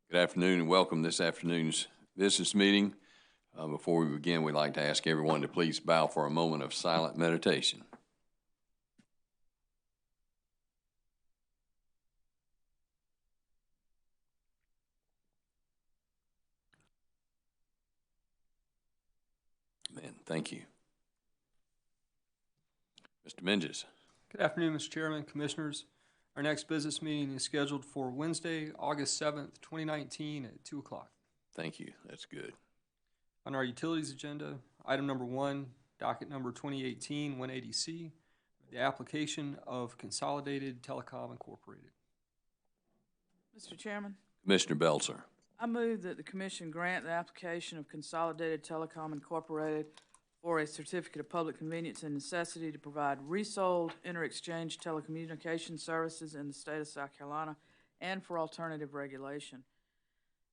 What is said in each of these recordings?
Good afternoon and welcome to this afternoon's business meeting. Before we begin, we'd like to ask everyone to please bow for a moment of silent meditation. Amen. Thank you. Mr. Minges. Good afternoon, Mr. Chairman, Commissioners. Our next business meeting is scheduled for Wednesday, August 7th, 2019 at 2 o'clock. Thank you. That's good. On our utilities agenda, item number 1, docket number 2018-180C, the application of Consolidated Telecom Incorporated. Mr. Chairman, Commissioner Belzer. I move that the Commission grant the application of Consolidated Telecom Incorporated for a certificate of public convenience and necessity to provide resold inter-exchange telecommunications services in the state of South Carolina and for alternative regulation.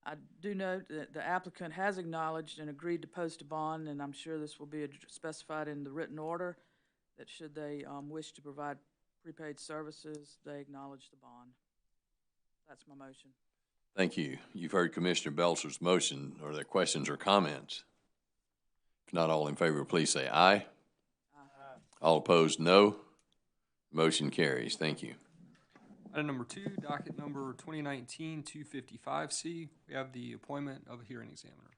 I do note that the applicant has acknowledged and agreed to post a bond, and I'm sure this will be specified in the written order that should they wish to provide prepaid services, they acknowledge the bond. That's my motion. Thank you. You've heard Commissioner Belzer's motion. Are there questions or comments? If not, all in favor, please say aye. Aye. All opposed, no. Motion carries. Thank you. Item number 2, docket number 2019-255C, we have the appointment of a hearing examiner.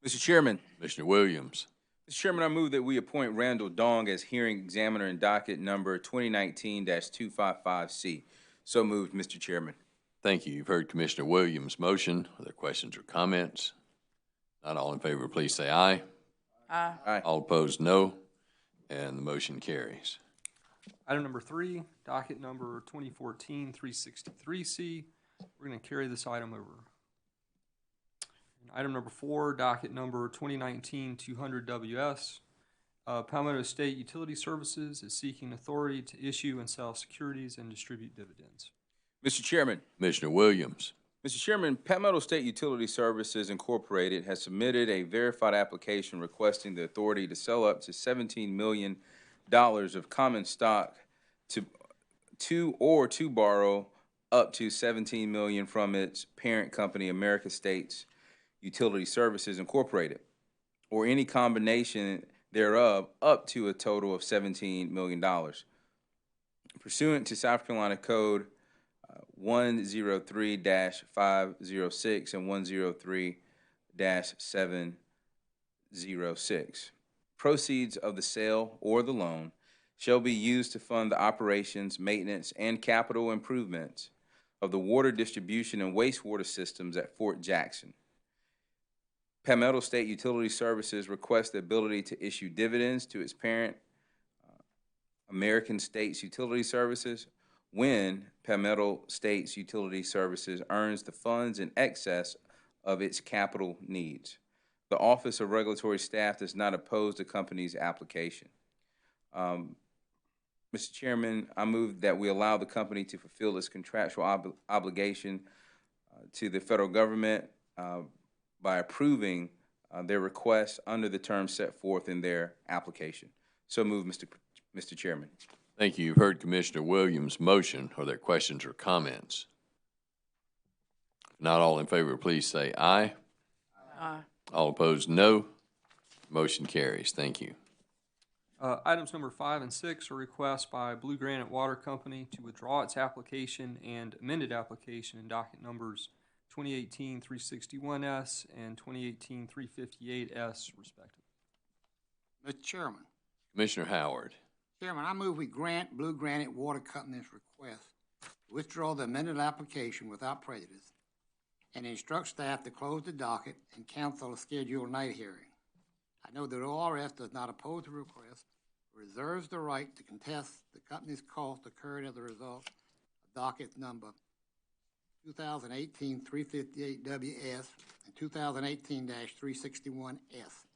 Mr. Chairman. Commissioner Williams. Mr. Chairman, I move that we appoint Randall Dong as hearing examiner in docket number 2019-255C. So moved, Mr. Chairman. Thank you. You've heard Commissioner Williams' motion. Are there questions or comments? Not all in favor, please say aye. Aye. Aye. All opposed, no. And the motion carries. Item number 3, docket number 2014-363C. We're going to carry this item over. And item number 4, docket number 2019-200WS. Palmetto State Utility Services is seeking authority to issue and sell securities and distribute dividends. Mr. Chairman. Commissioner Williams. Mr. Chairman, Palmetto State Utility Services Incorporated has submitted a verified application requesting the authority to sell up to $17 million of common stock to borrow up to $17 million from its parent company, America States Utility Services Incorporated, or any combination thereof up to a total of $17 million. Pursuant to South Carolina Code 103-506 and 103-706. Proceeds of the sale or the loan shall be used to fund the operations, maintenance, and capital improvements of the water distribution and wastewater systems at Fort Jackson. Palmetto State Utility Services requests the ability to issue dividends to its parent, American States Utility Services, when Palmetto States Utility Services earns the funds in excess of its capital needs. The Office of Regulatory Staff does not oppose the company's application. Mr. Chairman, I move that we allow the company to fulfill its contractual obligation to the federal government by approving their request under the terms set forth in their application. So move, Mr. Chairman. Thank you. You've heard Commissioner Williams' motion. Are there questions or comments? If not all in favor, please say aye. Aye. All opposed, no. Motion carries. Thank you. Items number 5 and 6 are requests by Blue Granite Water Company to withdraw its application and amended application in docket numbers 2018-361S and 2018-358S, respectively. Mr. Chairman. Commissioner Howard. Chairman, I move we grant Blue Granite Water Company's request to withdraw the amended application without prejudice and instruct staff to close the docket and cancel a scheduled night hearing. I know that ORS does not oppose the request, reserves the right to contest the company's costs incurred as a result of docket number 2018-358WS and 2018-361S.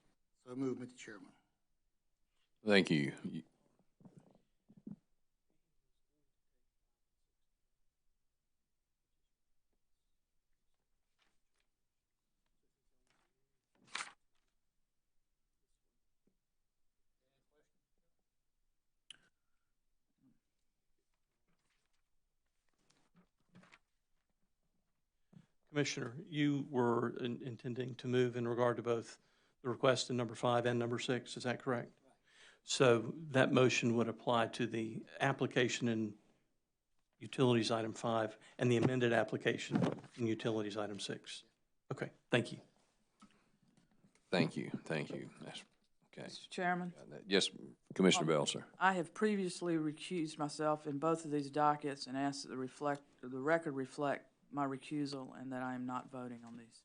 So move, Mr. Chairman. Thank you. Commissioner, you were intending to move in regard to both the request in number 5 and number 6, is that correct? So that motion would apply to the application in Utilities Item 5 and the amended application in Utilities Item 6. Okay, thank you. Thank you, thank you. That's, okay. Mr. Chairman, Yes, Commissioner Belcher. I have previously recused myself in both of these dockets and asked that the record reflect my recusal and that I am not voting on these.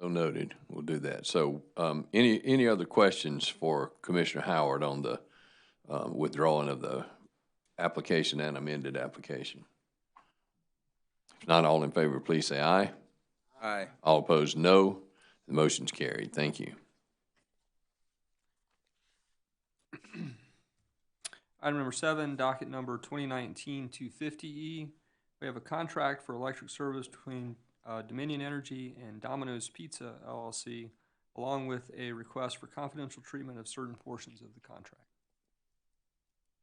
So noted. We'll do that. So, any other questions for Commissioner Howard on the withdrawing of the application and amended application? If not, all in favor, please say aye. Aye. All opposed, no. The motion's carried. Thank you. Item number 7, docket number 2019-250E. We have a contract for electric service between Dominion Energy and Domino's Pizza LLC, along with a request for confidential treatment of certain portions of the contract.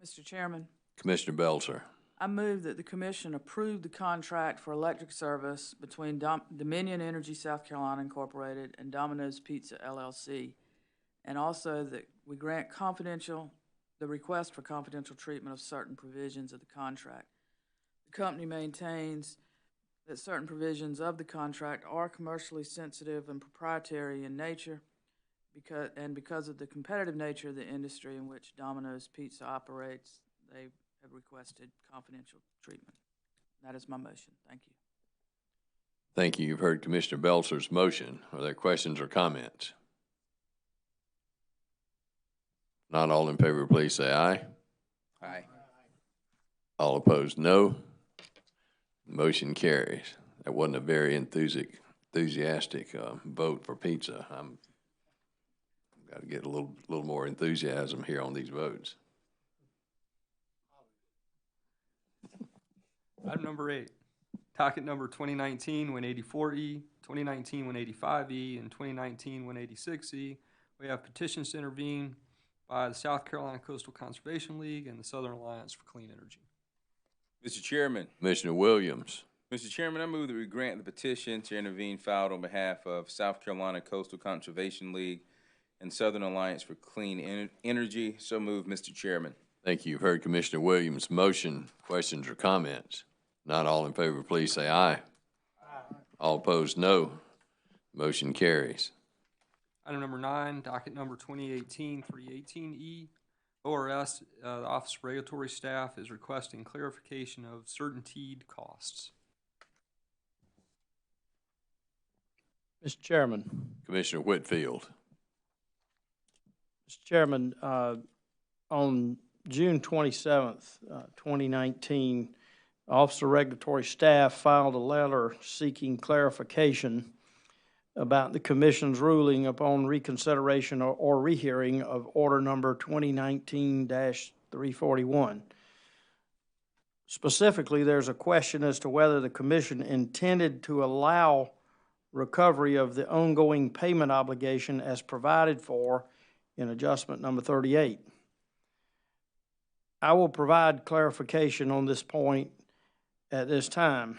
Mr. Chairman, Commissioner Belcher. I move that the commission approve the contract for electric service between Dominion Energy South Carolina Incorporated and Domino's Pizza LLC, and also that we grant the request for confidential treatment of certain provisions of the contract. The company maintains that certain provisions of the contract are commercially sensitive and proprietary in nature because of the competitive nature of the industry in which Domino's Pizza operates. They have requested confidential treatment. That is my motion. Thank you. Thank you. You've heard Commissioner Belcher's motion. Are there questions or comments? Not all in favor, please say aye. Aye. All opposed, no. Motion carries. That wasn't a very enthusiastic vote for pizza. I'm got to get a little more enthusiasm here on these votes. Item number 8, docket number 2019-184E, 2019-185E, and 2019-186E. We have petitions to intervene by the South Carolina Coastal Conservation League and the Southern Alliance for Clean Energy. Mr. Chairman. Commissioner Williams. Mr. Chairman, I move that we grant the petition to intervene filed on behalf of South Carolina Coastal Conservation League and Southern Alliance for Clean Energy. So moved, Mr. Chairman. Thank you. You've heard Commissioner Williams' motion. Questions or comments? Not all in favor, please say aye. Aye. All opposed, no. Motion carries. Item number 9, docket number 2018-318E. ORS, the Office of Regulatory Staff, is requesting clarification of certain TEED costs. Mr. Chairman. Commissioner Whitfield. Mr. Chairman, on June 27th, 2019, Office of Regulatory Staff filed a letter seeking clarification about the Commission's ruling upon reconsideration or rehearing of Order Number 2019-341. Specifically, there's a question as to whether the Commission intended to allow recovery of the ongoing payment obligation as provided for in Adjustment Number 38. I will provide clarification on this point at this time.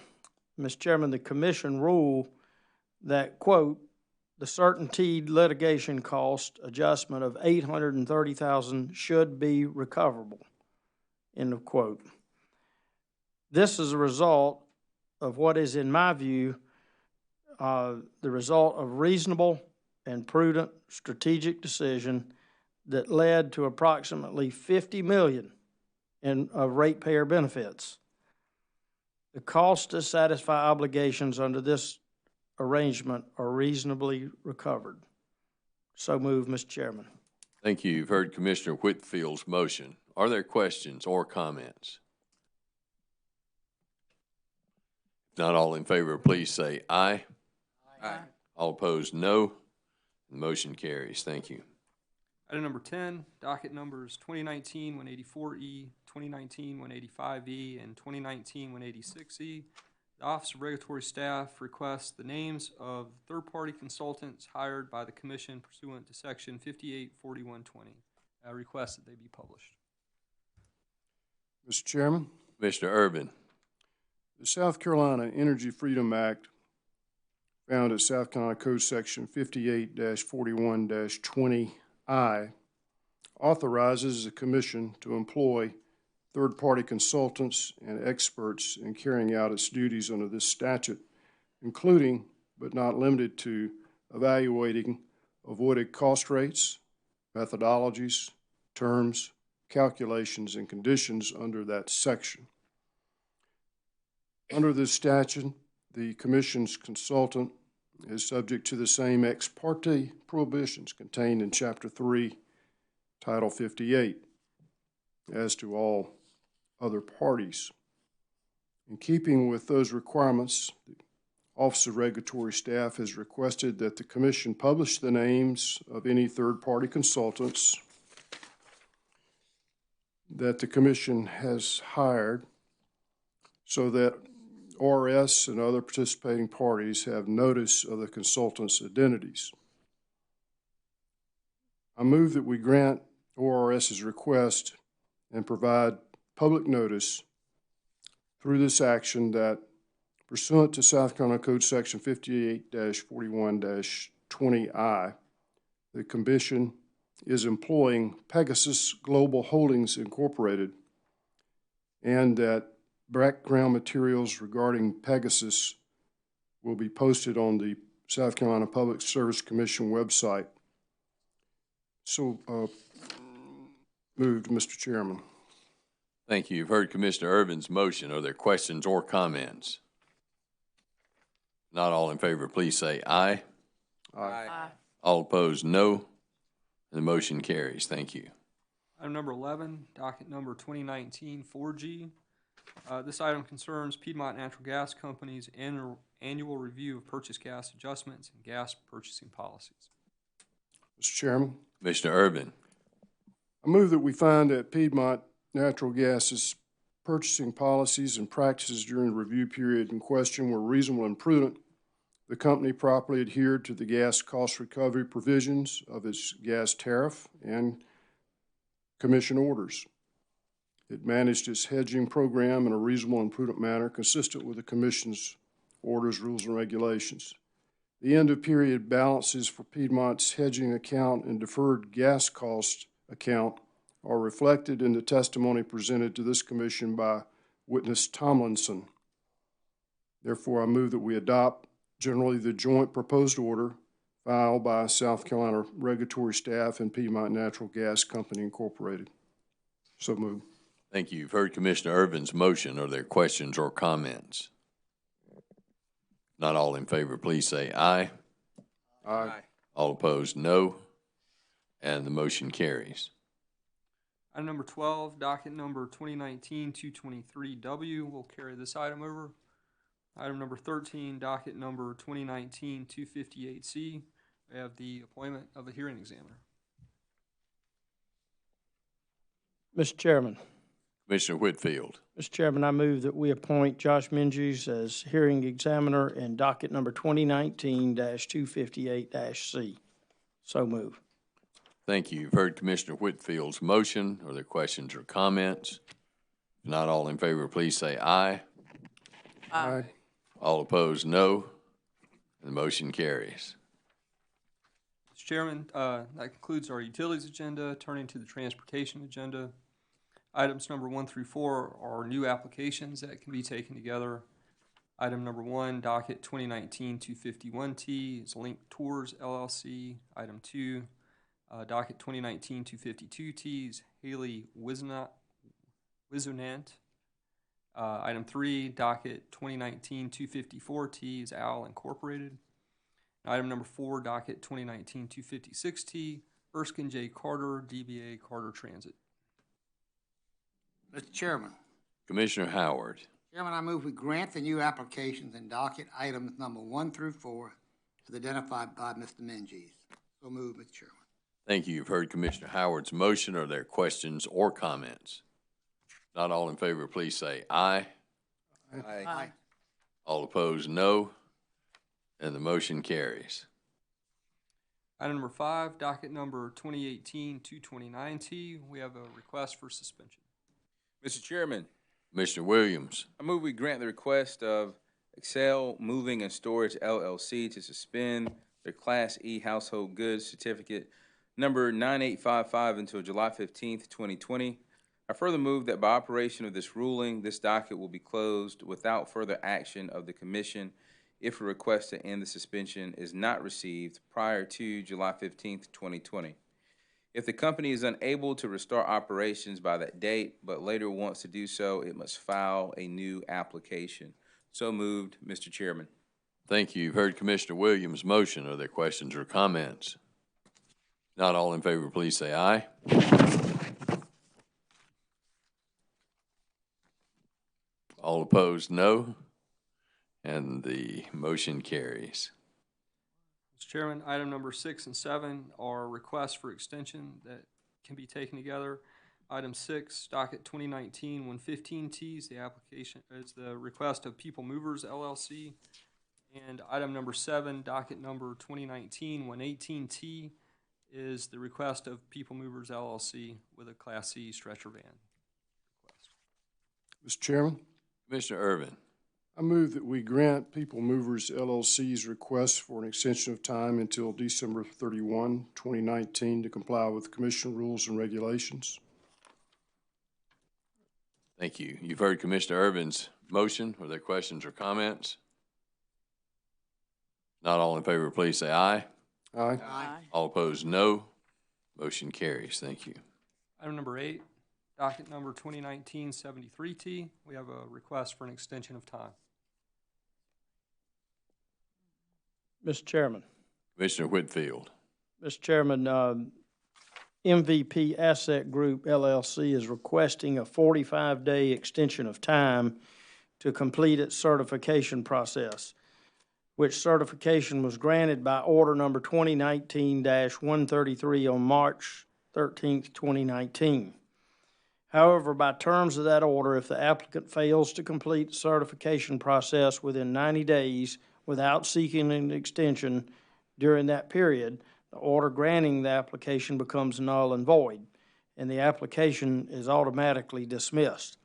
Mr. Chairman, the Commission ruled that, quote, the certainty litigation cost adjustment of $830,000 should be recoverable, end of quote. This is a result of what is, in my view, the result of reasonable and prudent strategic decision that led to approximately $50 million of ratepayer benefits. The cost to satisfy obligations under this arrangement are reasonably recovered. So moved, Mr. Chairman. Thank you. You've heard Commissioner Whitfield's motion. Are there questions or comments? If not all in favor, please say aye. Aye. All opposed, no. The motion carries. Thank you. Item number 10, docket numbers 2019-184E, 2019-185E, and 2019-186E. The Office of Regulatory Staff requests the names of third-party consultants hired by the Commission pursuant to Section 584120. I request that they be published. Mr. Chairman, Commissioner Urban. The South Carolina Energy Freedom Act, found at South Carolina Code Section 58-41-20I, authorizes the Commission to employ third-party consultants and experts in carrying out its duties under this statute, including, but not limited to, evaluating avoided cost rates, methodologies, terms, calculations, and conditions under that section. Under this statute, the Commission's consultant is subject to the same ex parte prohibitions contained in Chapter 3, Title 58, as to all other parties. In keeping with those requirements, the Office of Regulatory Staff has requested that the Commission publish the names of any third-party consultants that the Commission has hired so that ORS and other participating parties have notice of the consultants' identities. I move that we grant ORS's request and provide public notice through this action that, pursuant to South Carolina Code Section 58-41-20I, the Commission is employing Pegasus Global Holdings Incorporated, and that background materials regarding Pegasus will be posted on the South Carolina Public Service Commission website. So, moved, Mr. Chairman. Thank you. You've heard Commissioner Irvin's motion. Are there questions or comments? Not all in favor, please say aye. Aye. All opposed, no. And the motion carries. Thank you. Item number 11, docket number 2019 4G. This item concerns Piedmont Natural Gas Company's annual review of purchase gas adjustments and gas purchasing policies. Mr. Chairman, Commissioner Irvin. I move that we find that Piedmont Natural Gas's purchasing policies and practices during the review period in question were reasonable and prudent. The company properly adhered to the gas cost recovery provisions of its gas tariff and Commission orders. It managed its hedging program in a reasonable and prudent manner consistent with the Commission's orders, rules, and regulations. The end-of-period balances for Piedmont's hedging account and deferred gas cost account are reflected in the testimony presented to this Commission by witness Tomlinson. Therefore, I move that we adopt generally the joint proposed order filed by South Carolina Regulatory Staff and Piedmont Natural Gas Company, Incorporated. So moved. Thank you. You've heard Commissioner Irvin's motion. Are there questions or comments? Not all in favor, please say aye. Aye. All opposed, no. And the motion carries. Item number 12, docket number 2019-223W. We'll carry this item over. Item number 13, docket number 2019-258C. We have the appointment of a hearing examiner. Mr. Chairman. Commissioner Whitfield. Mr. Chairman, I move that we appoint Josh Menges as hearing examiner in docket number 2019-258-C. So move. Thank you. You've heard Commissioner Whitfield's motion. Are there questions or comments? If not all in favor, please say aye. Aye. All opposed, no. And the motion carries. Mr. Chairman, that concludes our utilities agenda. Turning to the transportation agenda. Items number 1 through 4 are new applications that can be taken together. Item number 1, docket 2019-251T is Link Tours LLC. Item 2, docket 2019-252T is Haley Wizenant. Item 3, docket 2019-254T is Owl Incorporated. Item number 4, docket 2019-256T, Erskine J. Carter, DBA Carter Transit. Mr. Chairman. Commissioner Howard. Chairman, I move we grant the new applications in docket items number 1 through 4 as identified by Mr. Menges. So move, Mr. Chairman. Thank you. You've heard Commissioner Howard's motion. Are there questions or comments? Not all in favor, please say aye. Aye. Aye. All opposed, no. And the motion carries. Item number 5, docket number 2018-229T, we have a request for suspension. Mr. Chairman, Commissioner Williams. I move we grant the request of Excel Moving and Storage LLC to suspend their Class E household goods certificate number 9855 until July 15th, 2020. I further move that by operation of this ruling, this docket will be closed without further action of the commission if a request to end the suspension is not received prior to July 15th, 2020. If the company is unable to restart operations by that date, but later wants to do so, it must file a new application. So moved, Mr. Chairman. Thank you. You've heard Commissioner Williams' motion. Are there questions or comments? Not all in favor, please say aye. All opposed, no. And the motion carries. Mr. Chairman, item number 6 and 7 are requests for extension that can be taken together. Item 6, docket 2019-115T is the application, is the request of People Movers LLC. And item number 7, docket number 2019-118T is the request of People Movers LLC with a Class C stretcher van request. Mr. Chairman, Commissioner Irvin. I move that we grant People Movers LLC's request for an extension of time until December 31, 2019 to comply with commission rules and regulations. Thank you. You've heard Commissioner Irvin's motion. Are there questions or comments? Not all in favor, please say aye. Aye. Aye. All opposed, no. Motion carries. Thank you. Item number 8, docket number 2019-73T. We have a request for an extension of time. Mr. Chairman. Commissioner Whitfield. Mr. Chairman, MVP Asset Group LLC is requesting a 45-day extension of time to complete its certification process, which certification was granted by order number 2019-133 on March 13th, 2019. However, by terms of that order, if the applicant fails to complete the certification process within 90 days without seeking an extension during that period, the order granting the application becomes null and void, and the application is automatically dismissed.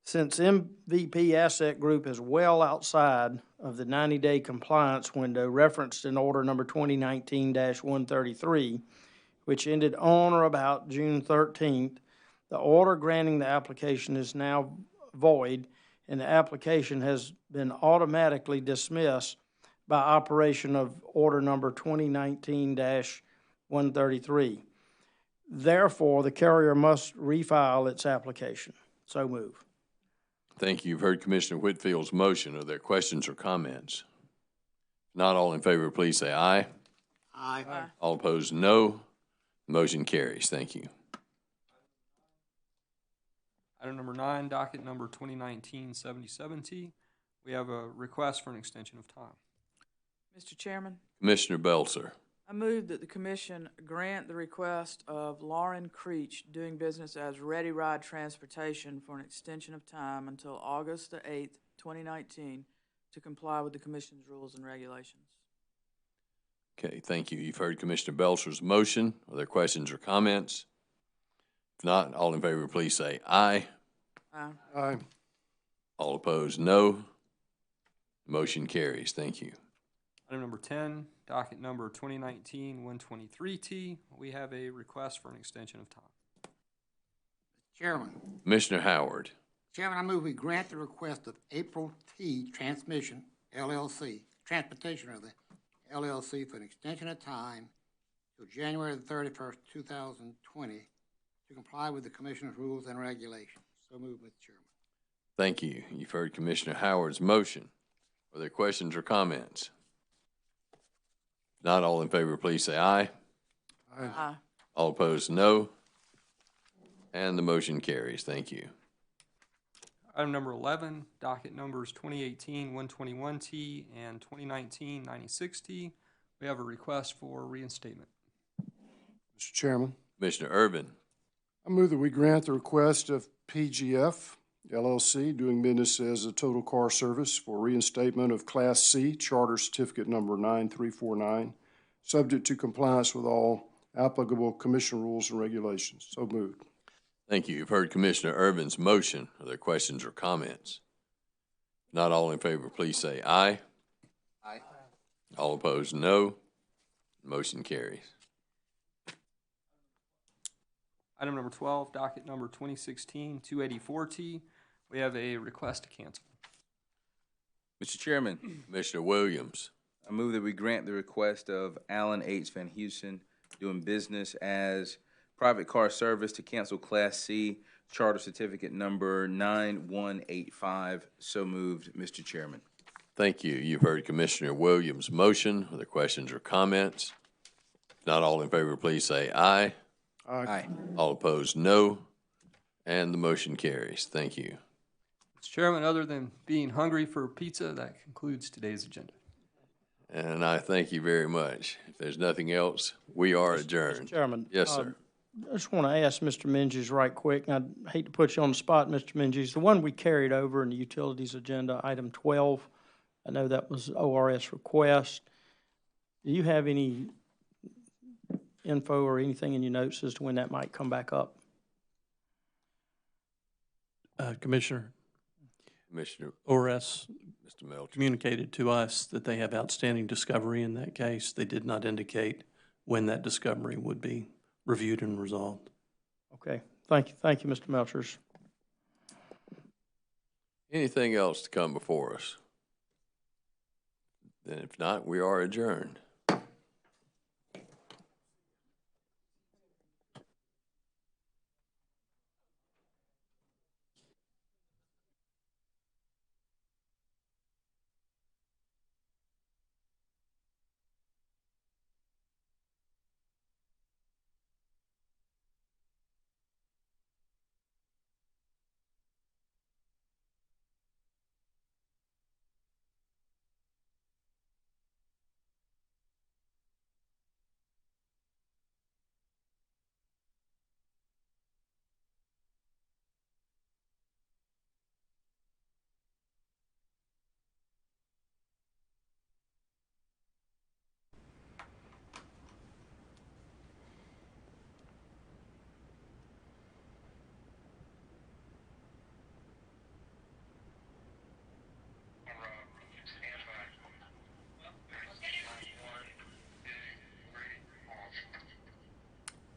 Since MVP Asset Group is well outside of the 90-day compliance window referenced in order number 2019-133, which ended on or about June 13th, the order granting the application is now void, and the application has been automatically dismissed by operation of order number 2019-133. Therefore, the carrier must refile its application. So move. Thank you. You've heard Commissioner Whitfield's motion. Are there questions or comments? Not all in favor, please say aye. Aye. All opposed, no. Motion carries. Thank you. Item number 9, docket number 2019-77T. We have a request for an extension of time. Mr. Chairman, Commissioner Belzer. I move that the commission grant the request of Lauren Creech, doing business as Ready Ride Transportation, for an extension of time until August the 8th, 2019, to comply with the commission's rules and regulations. Okay, thank you. You've heard Commissioner Belzer's motion. Are there questions or comments? If not, all in favor, please say aye. Aye. Aye. All opposed, no. Motion carries. Thank you. Item number 10, docket number 2019-123T. We have a request for an extension of time. Chairman, Commissioner Howard. Chairman, I move we grant the request of April T. Transportation LLC for an extension of time till January the 31st, 2020, to comply with the Commission's rules and regulations. So moved, Mr. Chairman. Thank you. You've heard Commissioner Howard's motion. Are there questions or comments? Not all in favor, please say aye. Aye. Aye. All opposed, no. And the motion carries. Thank you. Item number 11, docket numbers 2018-121T and 2019-96T. We have a request for reinstatement. Mr. Chairman, Commissioner Irvin. I move that we grant the request of PGF LLC, doing business as a Total Car Service, for reinstatement of Class C Charter Certificate number 9349, subject to compliance with all applicable commission rules and regulations. So moved. Thank you. You've heard Commissioner Irvin's motion. Are there questions or comments? If not, all in favor, please say aye. Aye. All opposed, no. Motion carries. Item number 12, docket number 2016-284T. We have a request to cancel. Mr. Chairman, Commissioner Williams. I move that we grant the request of Alan H. Van Heusen, doing business as private car service, to cancel Class C charter certificate number 9185. So moved, Mr. Chairman. Thank you. You've heard Commissioner Williams' motion. Are there questions or comments? If not, all in favor, please say aye. Aye. All opposed, no. And the motion carries. Thank you. Mr. Chairman, other than being hungry for pizza, that concludes today's agenda. And I thank you very much. If there's nothing else, we are adjourned. Mr. Chairman. Yes, sir. I just want to ask Mr. Minges right quick, and I hate to put you on the spot, Mr. Minges. The one we carried over in the utilities agenda, item 12, I know that was ORS request. Do you have any info or anything in your notes as to when that might come back up? Commissioner, Commissioner, ORS Mr. Melcher. communicated to us that they have outstanding discovery in that case. They did not indicate when that discovery would be reviewed and resolved. Okay, thank you, Mr. Melchers. Anything else to come before us? Then if not, we are adjourned.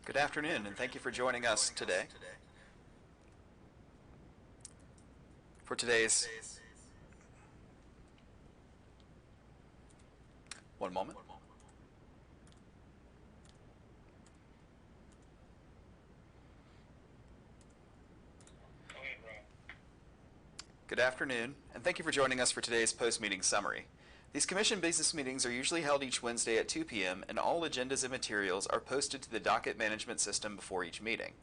Good afternoon, and thank you for joining us today for today's, one moment. Good afternoon, and thank you for joining us for today's post-meeting summary. These commission business meetings are usually held each Wednesday at 2 p.m., and all agendas and materials are posted to the docket management system before each meeting.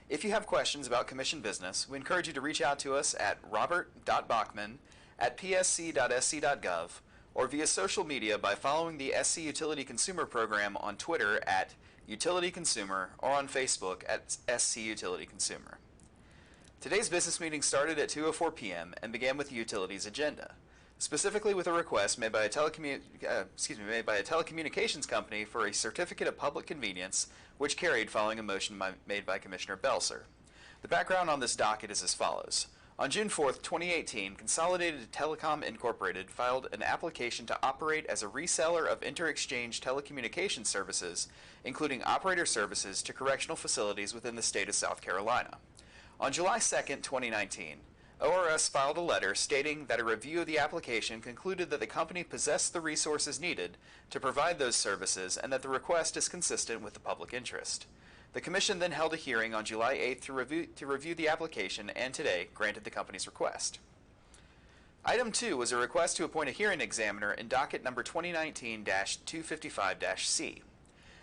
If you have questions about commission business, we encourage you to reach out to us at robert.bachman@psc.sc.gov or via social media by following the SC Utility Consumer Program on Twitter at Utility Consumer or on Facebook at SC Utility Consumer. Today's business meeting started at 2:04 p.m. and began with the utilities agenda, specifically with a request made by a telecommunications company for a certificate of public convenience, which carried following a motion made by Commissioner Belser. The background on this docket is as follows. On June 4th, 2018, Consolidated Telecom Incorporated filed an application to operate as a reseller of inter-exchange telecommunications services, including operator services to correctional facilities within the state of South Carolina. On July 2nd, 2019, ORS filed a letter stating that a review of the application concluded that the company possessed the resources needed to provide those services and that the request is consistent with the public interest. The Commission then held a hearing on July 8th to review the application and today granted the company's request. Item 2 was a request to appoint a hearing examiner in docket number 2019-255-C.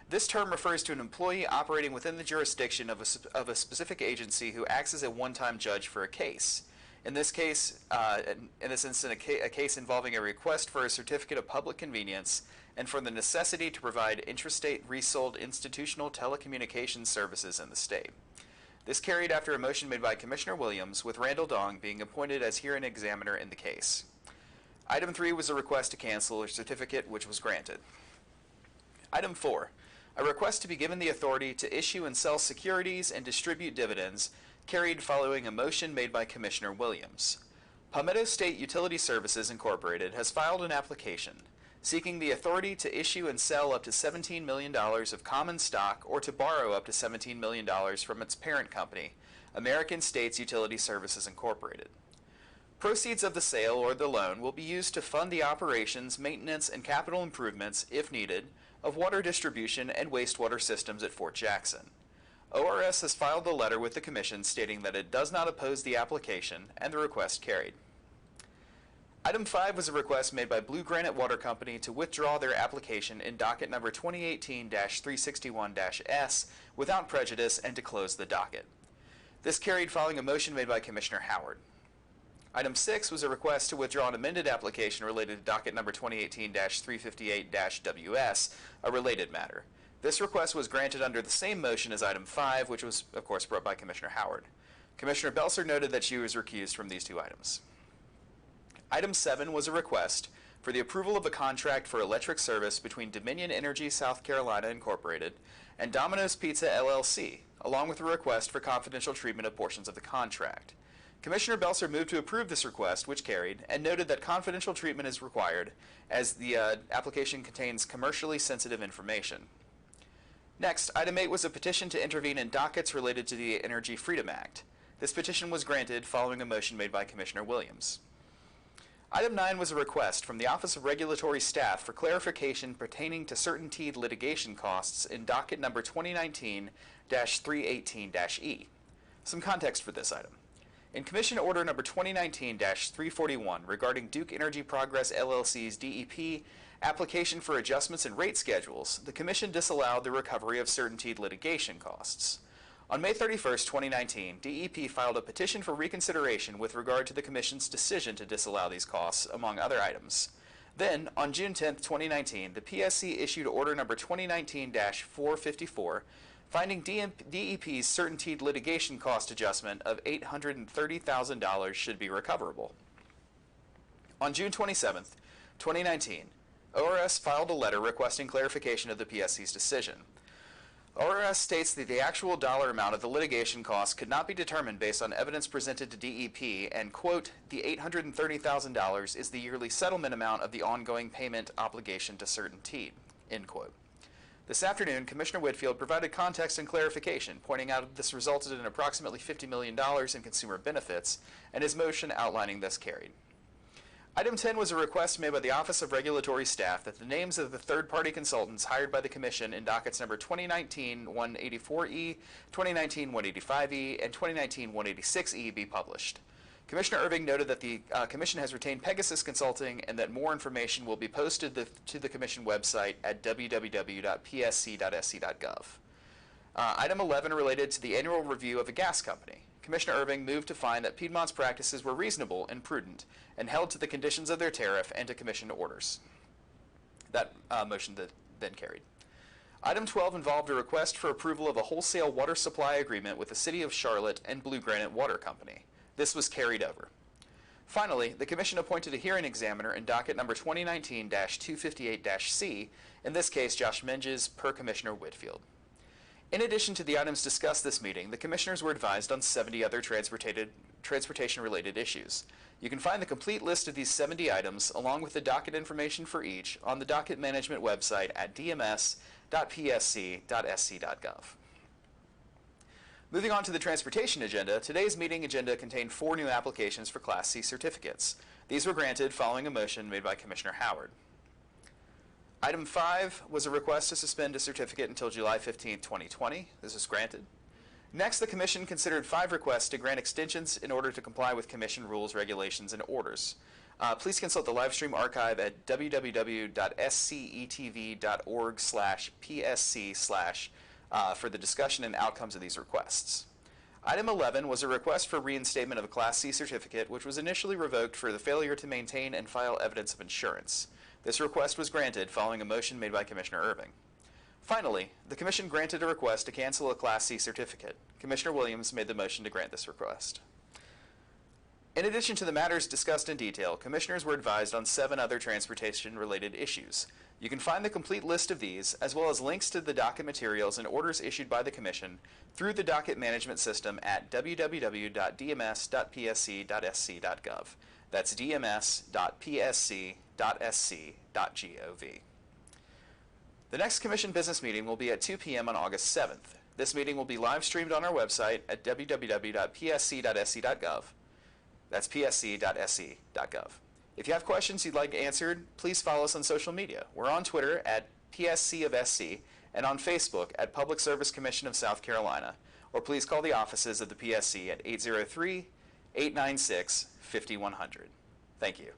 This term refers to an employee operating within the jurisdiction of a specific agency who acts as a one-time judge for a case. In this case, in this instance, a case involving a request for a certificate of public convenience and for the necessity to provide intrastate resold institutional telecommunications services in the state. This carried after a motion made by Commissioner Williams, with Randall Dong being appointed as hearing examiner in the case. Item 3 was a request to cancel a certificate, which was granted. Item 4, a request to be given the authority to issue and sell securities and distribute dividends carried following a motion made by Commissioner Williams. Palmetto State Utility Services Incorporated has filed an application seeking the authority to issue and sell up to $17 million of common stock or to borrow up to $17 million from its parent company, American States Utility Services Incorporated. Proceeds of the sale or the loan will be used to fund the operations, maintenance, and capital improvements, if needed, of water distribution and wastewater systems at Fort Jackson. ORS has filed a letter with the Commission stating that it does not oppose the application and the request carried. Item 5 was a request made by Blue Granite Water Company to withdraw their application in docket number 2018-361-S without prejudice and to close the docket. This carried following a motion made by Commissioner Howard. Item 6 was a request to withdraw an amended application related to docket number 2018-358-WS, a related matter. This request was granted under the same motion as item 5, which was, of course, brought by Commissioner Howard. Commissioner Belser noted that she was recused from these two items. Item 7 was a request for the approval of a contract for electric service between Dominion Energy South Carolina Incorporated and Domino's Pizza LLC, along with a request for confidential treatment of portions of the contract. Commissioner Belser moved to approve this request, which carried, and noted that confidential treatment is required as the application contains commercially sensitive information. Next, item 8 was a petition to intervene in dockets related to the Energy Freedom Act. This petition was granted following a motion made by Commissioner Williams. Item 9 was a request from the Office of Regulatory Staff for clarification pertaining to certain TEED litigation costs in docket number 2019-318-E. Some context for this item. In Commission Order number 2019-341 regarding Duke Energy Progress LLC's DEP application for adjustments in rate schedules, the Commission disallowed the recovery of certain TEED litigation costs. On May 31, 2019, DEP filed a petition for reconsideration with regard to the Commission's decision to disallow these costs, among other items. Then, on June 10, 2019, the PSC issued Order number 2019-454, finding DEP's certain TEED litigation cost adjustment of $830,000 should be recoverable. On June 27, 2019, ORS filed a letter requesting clarification of the PSC's decision. ORS states that the actual dollar amount of the litigation costs could not be determined based on evidence presented to DEP and, quote, the $830,000 is the yearly settlement amount of the ongoing payment obligation to certain TEED, end quote. This afternoon, Commissioner Whitfield provided context and clarification, pointing out that this resulted in approximately $50 million in consumer benefits, and his motion outlining this carried. Item 10 was a request made by the Office of Regulatory Staff that the names of the third-party consultants hired by the Commission in dockets number 2019-184E, 2019-185E, and 2019-186E be published. Commissioner Irving noted that the Commission has retained Pegasus Consulting and that more information will be posted to the Commission website at www.psc.sc.gov. Item 11 related to the annual review of a gas company. Commissioner Irving moved to find that Piedmont's practices were reasonable and prudent and held to the conditions of their tariff and to Commission orders. That motion then carried. Item 12 involved a request for approval of a wholesale water supply agreement with the City of Charlotte and Blue Granite Water Company. This was carried over. Finally, the Commission appointed a hearing examiner in docket number 2019-258-C, in this case Josh Menges, per Commissioner Whitfield. In addition to the items discussed this meeting, the Commissioners were advised on 70 other transportation-related issues. You can find the complete list of these 70 items, along with the docket information for each, on the docket management website at dms.psc.sc.gov. Moving on to the transportation agenda, today's meeting agenda contained 4 new applications for Class C certificates. These were granted following a motion made by Commissioner Howard. Item 5 was a request to suspend a certificate until July 15, 2020. This was granted. Next, the Commission considered 5 requests to grant extensions in order to comply with Commission rules, regulations, and orders. Please consult the live stream archive at www.scetv.org/psc/ for the discussion and outcomes of these requests. Item 11 was a request for reinstatement of a Class C certificate, which was initially revoked for the failure to maintain and file evidence of insurance. This request was granted following a motion made by Commissioner Irving. Finally, the Commission granted a request to cancel a Class C certificate. Commissioner Williams made the motion to grant this request. In addition to the matters discussed in detail, Commissioners were advised on 7 other transportation-related issues. You can find the complete list of these, as well as links to the docket materials and orders issued by the Commission through the docket management system at www.dms.psc.sc.gov. That's dms.psc.sc.gov. The next Commission business meeting will be at 2 p.m. on August 7th. This meeting will be live streamed on our website at www.psc.sc.gov. That's psc.sc.gov. If you have questions you'd like answered, please follow us on social media. We're on Twitter at PSC of SC and on Facebook at Public Service Commission of South Carolina, or please call the offices of the PSC at 803-896-5100. Thank you.